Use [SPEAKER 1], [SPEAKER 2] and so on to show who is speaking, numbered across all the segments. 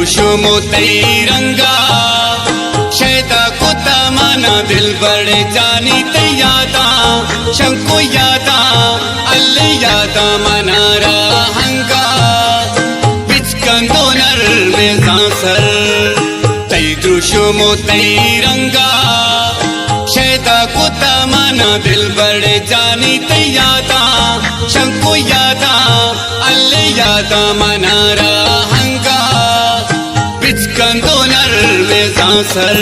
[SPEAKER 1] दुशुमो तैरंगा शैदा कुता माना दिल बड़े जानी तैयादा शंको यादा अल्ले यादा मनारा हंगा बिचकंदो नर में सांसर तै दुशुमो तैरंगा शैदा कुता माना दिल बड़े जानी तैयादा शंको यादा अल्ले यादा मनारा हंगा बिचकंदो नर में सांसर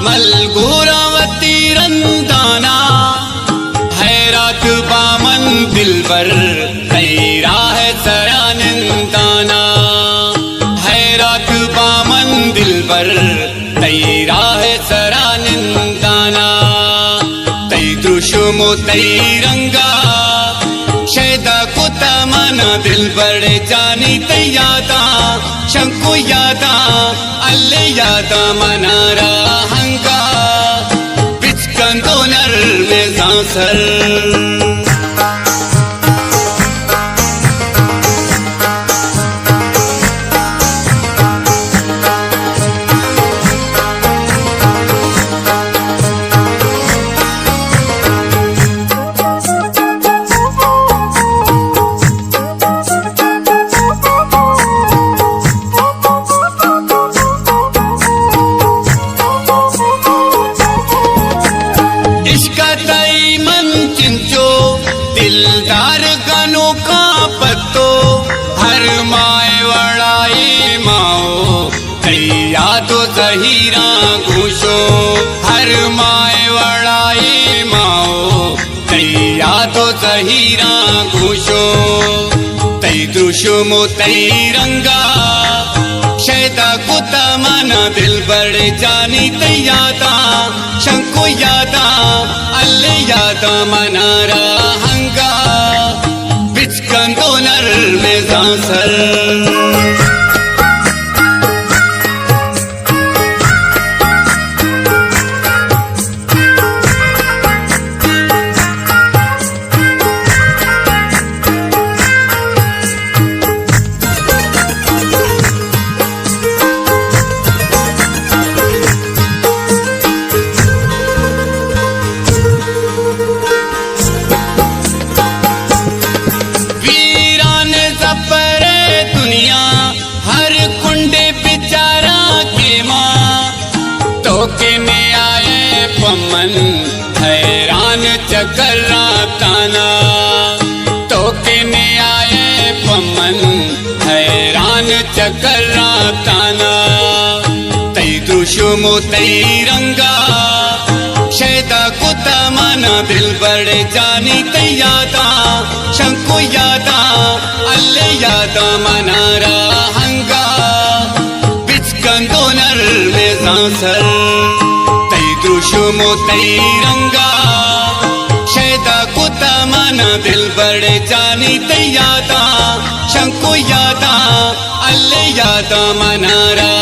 [SPEAKER 1] मलगोरावती रंदाना हैरात बामन दिलबर तैरा है सरानंदाना हैरात बामन दिलबर तैरा है सरानंदाना तै दुशुमो तैरंगा शैदा कुता माना दिल बड़े जानी तैयादा शंको यादा अल्ले यादा मनारा हंगा बिचकंदो नर में सांसर दिलदार गनों का पत्तो हर माए वड़ाई माओ तैया तो जहीरा घुसो हर माए वड़ाई माओ तैया तो जहीरा घुसो तै दुशुमो तैरंगा शैदा कुता माना दिल बड़े जानी तैयादा शंको यादा अल्ले यादा मनारा हंगा बिचकंदो नर में सांसर के में आए पमन हैरान चकरा ताना तो के में आए पमन हैरान चकरा ताना तै दुशुमो तैरंगा शैदा कुता माना दिल बड़े जानी तैयादा शंको यादा अल्ले यादा मनारा हंगा बिचकंदो नर में सांसर तै दुशुमो तैरंगा शैदा कुता माना दिल बड़े जानी तैयादा शंको यादा अल्ले यादा मनारा